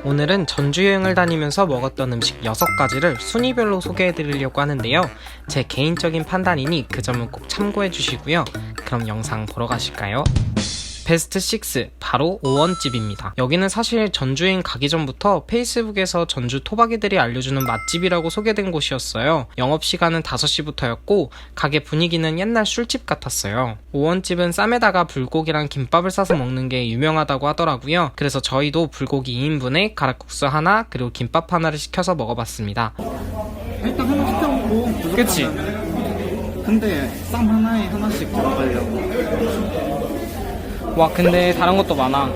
오늘은 전주 여행을 다니면서 먹었던 음식 6가지를 순위별로 소개해드리려고 하는데요. 제 개인적인 판단이니 그 점은 꼭 참고해 주시고요. 그럼 영상 보러 가실까요? 베스트 6, 바로 오원집입니다. 여기는 사실 전주여행 가기 전부터 페이스북에서 전주 토박이들이 알려주는 맛집이라고 소개된 곳이었어요. 영업시간은 5시부터였고 가게 분위기는 옛날 술집 같았어요. 오원집은 쌈에다가 불고기랑 김밥을 싸서 먹는 게 유명하다고 하더라고요. 그래서 저희도 불고기 2인분에 가락국수 하나 그리고 김밥 하나를 시켜서 먹어봤습니다. 일단 하나 시켜먹고 부족하면. 그치? 근데 쌈 하나에 하나씩 들어가려고. 와, 근데 다른 것도 많아.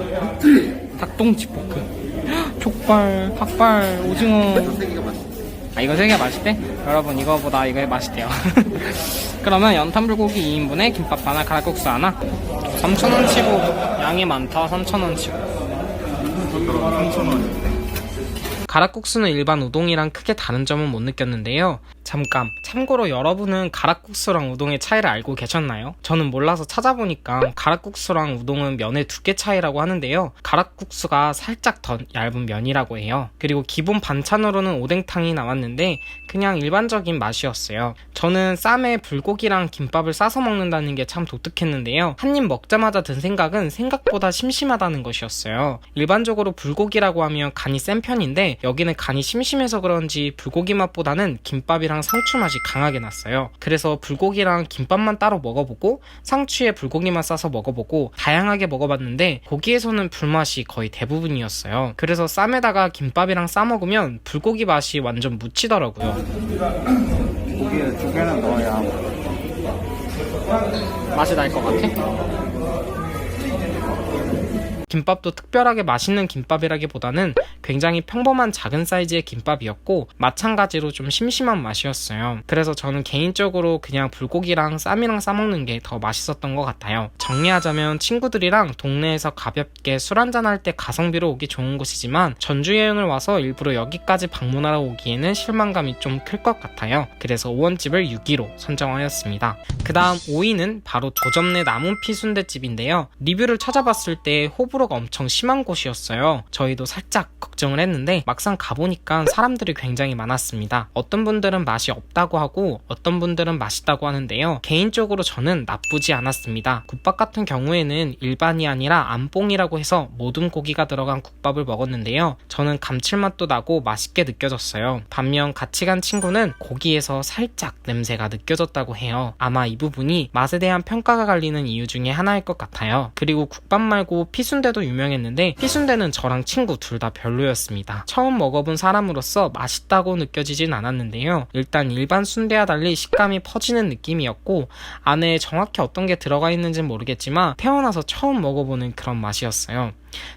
닭똥집 볶음, 족발, 닭발, 오징어. 세 개가 맛있어. 아, 이거 3개 맛있대? 여러분, 이거보다 이거 맛있대요. 그러면 연탄불고기 2인분에 김밥 하나, 가락국수 하나. 3,000원 치고 양이 많다. 3,000원 치고. 3,000원. 가락국수는 일반 우동이랑 크게 다른 점은 못 느꼈는데요. 잠깐, 참고로 여러분은 가락국수랑 우동의 차이를 알고 계셨나요? 저는 몰라서 찾아보니까 가락국수랑 우동은 면의 두께 차이라고 하는데요. 가락국수가 살짝 더 얇은 면이라고 해요. 그리고 기본 반찬으로는 오뎅탕이 나왔는데 그냥 일반적인 맛이었어요. 저는 쌈에 불고기랑 김밥을 싸서 먹는다는 게 참 독특했는데요. 한 입 먹자마자 든 생각은 생각보다 심심하다는 것이었어요. 일반적으로 불고기라고 하면 간이 센 편인데 여기는 간이 심심해서 그런지 불고기 맛보다는 김밥이랑 상추 맛이 강하게 났어요. 그래서 불고기랑 김밥만 따로 먹어보고 상추에 불고기만 싸서 먹어보고 다양하게 먹어봤는데 거기에서는 불맛이 거의 대부분이었어요. 그래서 쌈에다가 김밥이랑 싸먹으면 불고기 맛이 완전 묻히더라고요. 고기에 2개는 넣어야 맛이 날 것 같아? 김밥도 특별하게 맛있는 김밥이라기보다는 굉장히 평범한 작은 사이즈의 김밥이었고 마찬가지로 좀 심심한 맛이었어요. 그래서 저는 개인적으로 그냥 불고기랑 쌈이랑 싸먹는 게 더 맛있었던 것 같아요. 정리하자면 친구들이랑 동네에서 가볍게 술 한잔할 때 가성비로 오기 좋은 곳이지만 전주 여행을 와서 일부러 여기까지 방문하러 오기에는 실망감이 좀 클 것 같아요. 그래서 5원집을 6위로 선정하였습니다. 그 다음 5위는 바로 조점내 남은피 순댓집인데요. 리뷰를 찾아봤을 때 호불호가 엄청 심한 곳이었어요. 저희도 살짝 걱정을 했는데 막상 가보니까 사람들이 굉장히 많았습니다. 어떤 분들은 맛이 없다고 하고 어떤 분들은 맛있다고 하는데요. 개인적으로 저는 나쁘지 않았습니다. 국밥 같은 경우에는 일반이 아니라 안뽕이라고 해서 모든 고기가 들어간 국밥을 먹었는데요. 저는 감칠맛도 나고 맛있게 느껴졌어요. 반면 같이 간 친구는 고기에서 살짝 냄새가 느껴졌다고 해요. 아마 이 부분이 맛에 대한 평가가 갈리는 이유 중에 하나일 것 같아요. 그리고 국밥 말고 피순대도 유명했는데 피순대는 저랑 친구 둘 다 별로였습니다. 처음 먹어본 사람으로서 맛있다고 느껴지진 않았는데요. 일단 일반 순대와 달리 식감이 퍼지는 느낌이었고 안에 정확히 어떤 게 들어가 있는지는 모르겠지만 태어나서 처음 먹어보는 그런 맛이었어요.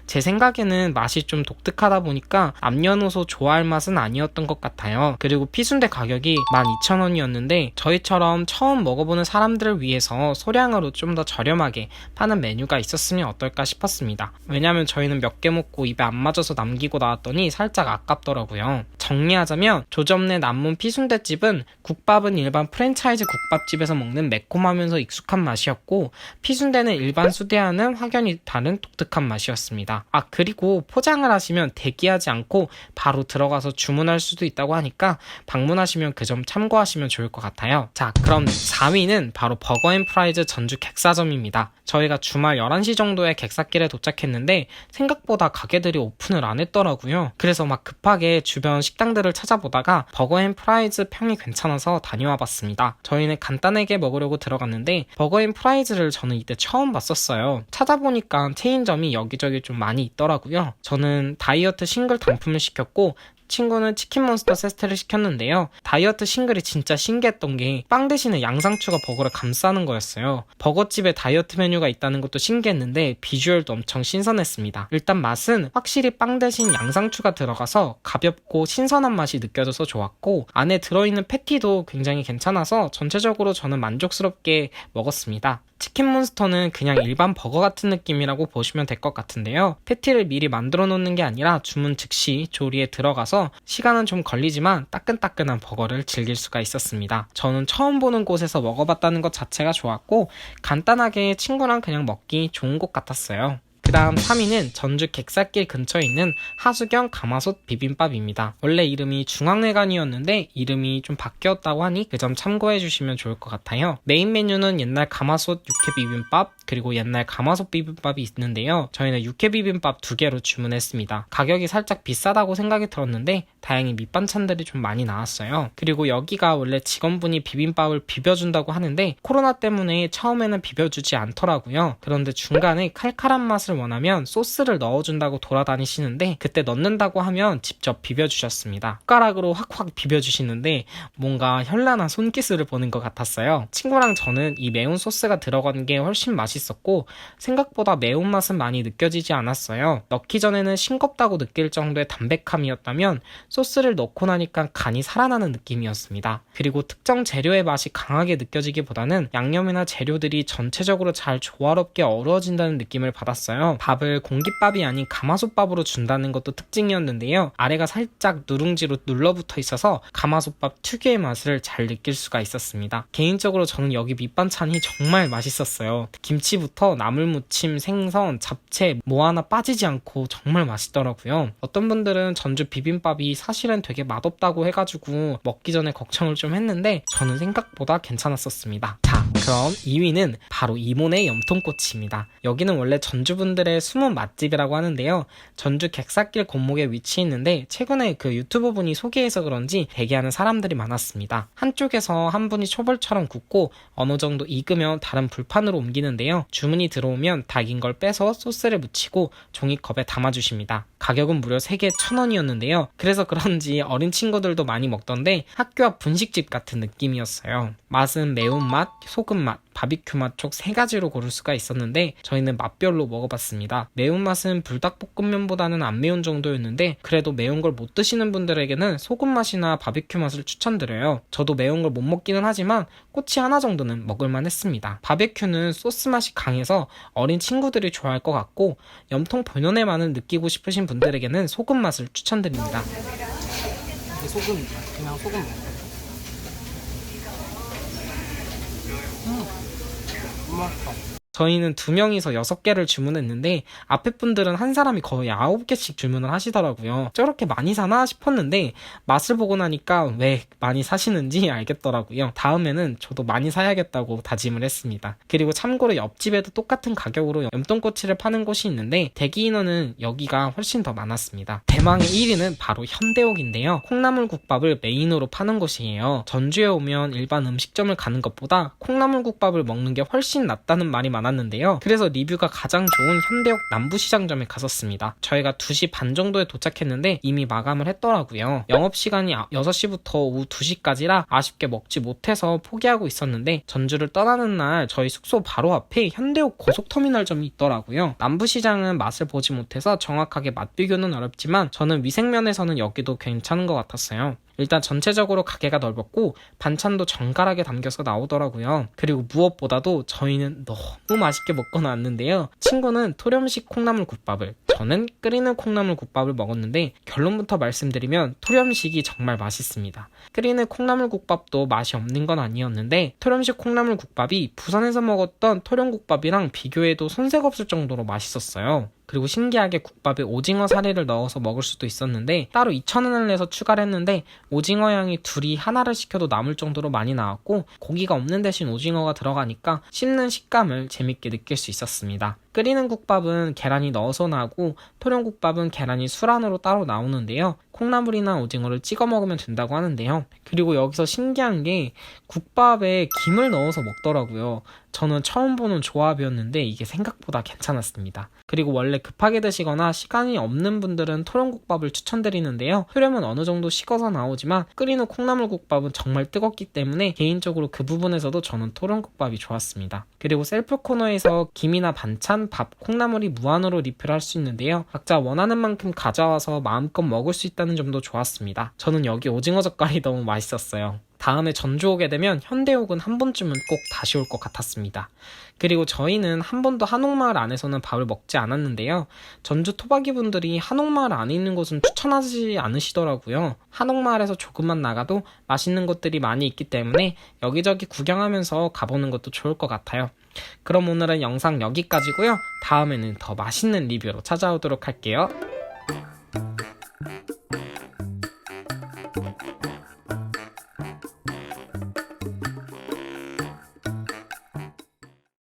제 생각에는 맛이 좀 독특하다 보니까 남녀노소 좋아할 맛은 아니었던 것 같아요. 그리고 피순대 가격이 12,000원이었는데 저희처럼 처음 먹어보는 사람들을 위해서 소량으로 좀 더 저렴하게 파는 메뉴가 있었으면 어떨까 싶었습니다. 왜냐면 저희는 몇 개 먹고 입에 안 맞아서 남기고 나왔더니 살짝 아깝더라고요. 정리하자면 조점내 남문 피순대집은 국밥은 일반 프랜차이즈 국밥집에서 먹는 매콤하면서 익숙한 맛이었고 피순대는 일반 수대와는 확연히 다른 독특한 맛이었습니다. 아, 그리고 포장을 하시면 대기하지 않고 바로 들어가서 주문할 수도 있다고 하니까 방문하시면 그 점 참고하시면 좋을 것 같아요. 자, 그럼 4위는 바로 버거앤프라이즈 전주 객사점입니다. 저희가 주말 11시 정도에 객사길에 도착했는데 생각보다 가게들이 오픈을 안 했더라고요. 그래서 막 급하게 주변 식당들을 찾아보다가 버거앤프라이즈 평이 괜찮아서 다녀와 봤습니다. 저희는 간단하게 먹으려고 들어갔는데 버거앤프라이즈를 저는 이때 처음 봤었어요. 찾아보니까 체인점이 여기저기 좀 많이 있더라고요. 저는 다이어트 싱글 단품을 시켰고 친구는 치킨몬스터 세트를 시켰는데요. 다이어트 싱글이 진짜 신기했던 게 빵 대신에 양상추가 버거를 감싸는 거였어요. 버거집에 다이어트 메뉴가 있다는 것도 신기했는데 비주얼도 엄청 신선했습니다. 일단 맛은 확실히 빵 대신 양상추가 들어가서 가볍고 신선한 맛이 느껴져서 좋았고 안에 들어있는 패티도 굉장히 괜찮아서 전체적으로 저는 만족스럽게 먹었습니다. 치킨몬스터는 그냥 일반 버거 같은 느낌이라고 보시면 될 것 같은데요. 패티를 미리 만들어 놓는 게 아니라 주문 즉시 조리에 들어가서 시간은 좀 걸리지만 따끈따끈한 버거를 즐길 수가 있었습니다. 저는 처음 보는 곳에서 먹어봤다는 것 자체가 좋았고 간단하게 친구랑 그냥 먹기 좋은 곳 같았어요. 그 그 다음 3위는 전주 객사길 근처에 있는 하수경 가마솥 비빔밥입니다. 원래 이름이 중앙회관이었는데 이름이 좀 바뀌었다고 하니 그 점 참고해 주시면 좋을 것 같아요. 메인 메뉴는 옛날 가마솥 육회 비빔밥 그리고 옛날 가마솥 비빔밥이 있는데요. 저희는 육회 비빔밥 2개로 주문했습니다. 가격이 살짝 비싸다고 생각이 들었는데 다행히 밑반찬들이 좀 많이 나왔어요. 그리고 여기가 원래 직원분이 비빔밥을 비벼준다고 하는데 코로나 때문에 처음에는 비벼주지 않더라고요. 그런데 중간에 칼칼한 맛을 원하면 소스를 넣어준다고 돌아다니시는데 그때 넣는다고 하면 직접 비벼주셨습니다. 숟가락으로 확확 비벼주시는데 뭔가 현란한 손기술을 보는 것 같았어요. 친구랑 저는 이 매운 소스가 들어간 게 훨씬 맛있었고 생각보다 매운맛은 많이 느껴지지 않았어요. 넣기 전에는 싱겁다고 느낄 정도의 담백함이었다면 소스를 넣고 나니까 간이 살아나는 느낌이었습니다. 그리고 특정 재료의 맛이 강하게 느껴지기보다는 양념이나 재료들이 전체적으로 잘 조화롭게 어우러진다는 느낌을 받았어요. 밥을 공깃밥이 아닌 가마솥밥으로 준다는 것도 특징이었는데요. 아래가 살짝 누룽지로 눌러붙어 있어서 가마솥밥 특유의 맛을 잘 느낄 수가 있었습니다. 개인적으로 저는 여기 밑반찬이 정말 맛있었어요. 김치부터 나물무침, 생선, 잡채 뭐 하나 빠지지 않고 정말 맛있더라고요. 어떤 분들은 전주 비빔밥이 사실은 되게 맛없다고 해가지고 먹기 전에 걱정을 좀 했는데 저는 생각보다 괜찮았었습니다. 자, 그럼 2위는 바로 이모네 염통꼬치입니다. 여기는 원래 전주분들의 숨은 맛집이라고 하는데요. 전주 객사길 골목에 위치해 있는데 최근에 그 유튜버 분이 소개해서 그런지 대기하는 사람들이 많았습니다. 한쪽에서 한 분이 초벌처럼 굽고 어느 정도 익으면 다른 불판으로 옮기는데요. 주문이 들어오면 닭인 걸 빼서 소스를 묻히고 종이컵에 담아주십니다. 가격은 무려 3개 1,000원이었는데요. 그래서 그런지 어린 친구들도 많이 먹던데 학교 앞 분식집 같은 느낌이었어요. 맛은 매운맛, 소금맛, 바비큐 맛 총 3가지로 고를 수가 있었는데 저희는 맛별로 먹어봤습니다. 매운맛은 불닭볶음면보다는 안 매운 정도였는데 그래도 매운 걸 못 드시는 분들에게는 소금맛이나 바비큐 맛을 추천드려요. 저도 매운 걸 못 먹기는 하지만 꼬치 하나 정도는 먹을만 했습니다. 바비큐는 소스 맛이 강해서 어린 친구들이 좋아할 것 같고 염통 본연의 맛을 느끼고 싶으신 분들에게는 소금 맛을 추천드립니다. 소금, 그냥 소금 맛있어. 저희는 2명이서 6개를 주문했는데 앞에 분들은 한 사람이 거의 9개씩 주문을 하시더라고요. 저렇게 많이 사나 싶었는데 맛을 보고 나니까 왜 많이 사시는지 알겠더라고요. 다음에는 저도 많이 사야겠다고 다짐을 했습니다. 그리고 참고로 옆집에도 똑같은 가격으로 염통꼬치를 파는 곳이 있는데 대기 인원은 여기가 훨씬 더 많았습니다. 대망의 1위는 바로 현대옥인데요. 콩나물국밥을 메인으로 파는 곳이에요. 전주에 오면 일반 음식점을 가는 것보다 콩나물국밥을 먹는 게 훨씬 낫다는 말이 많았는데요. 그래서 리뷰가 가장 좋은 현대옥 남부시장점에 갔었습니다. 저희가 2시 반 정도에 도착했는데 이미 마감을 했더라고요. 영업시간이 6시부터 오후 2시까지라 아쉽게 먹지 못해서 포기하고 있었는데 전주를 떠나는 날 저희 숙소 바로 앞에 현대옥 고속터미널점이 있더라고요. 남부시장은 맛을 보지 못해서 정확하게 맛 비교는 어렵지만 저는 위생면에서는 여기도 괜찮은 것 같았어요. 일단 전체적으로 가게가 넓었고 반찬도 정갈하게 담겨서 나오더라고요. 그리고 무엇보다도 저희는 너무 맛있게 먹고 나왔는데요. 친구는 토렴식 콩나물국밥을, 저는 끓이는 콩나물국밥을 먹었는데 결론부터 말씀드리면 토렴식이 정말 맛있습니다. 끓이는 콩나물국밥도 맛이 없는 건 아니었는데 토렴식 콩나물국밥이 부산에서 먹었던 토렴국밥이랑 비교해도 손색 없을 정도로 맛있었어요. 그리고 신기하게 국밥에 오징어 사리를 넣어서 먹을 수도 있었는데 따로 2,000원을 내서 추가를 했는데 오징어 양이 둘이 하나를 시켜도 남을 정도로 많이 나왔고 고기가 없는 대신 오징어가 들어가니까 씹는 식감을 재밌게 느낄 수 있었습니다. 끓이는 국밥은 계란이 넣어서 나오고 토렴국밥은 계란이 술안으로 따로 나오는데요. 콩나물이나 오징어를 찍어 먹으면 된다고 하는데요. 그리고 여기서 신기한 게 국밥에 김을 넣어서 먹더라고요. 저는 처음 보는 조합이었는데 이게 생각보다 괜찮았습니다. 그리고 원래 급하게 드시거나 시간이 없는 분들은 토렴국밥을 추천드리는데요. 토렴은 어느 정도 식어서 나오지만 끓이는 콩나물국밥은 정말 뜨겁기 때문에 개인적으로 그 부분에서도 저는 토렴국밥이 좋았습니다. 그리고 셀프 코너에서 김이나 반찬, 밥, 콩나물이 무한으로 리필할 수 있는데요. 각자 원하는 만큼 가져와서 마음껏 먹을 수 있다는 점도 좋았습니다. 저는 여기 오징어 젓갈이 너무 맛있었어요. 다음에 전주 오게 되면 현대옥은 한 번쯤은 꼭 다시 올 것 같았습니다. 그리고 저희는 한 번도 한옥마을 안에서는 밥을 먹지 않았는데요. 전주 토박이 분들이 한옥마을 안에 있는 곳은 추천하지 않으시더라고요. 한옥마을에서 조금만 나가도 맛있는 곳들이 많이 있기 때문에 여기저기 구경하면서 가보는 것도 좋을 것 같아요. 그럼 오늘은 영상 여기까지고요. 다음에는 더 맛있는 리뷰로 찾아오도록 할게요.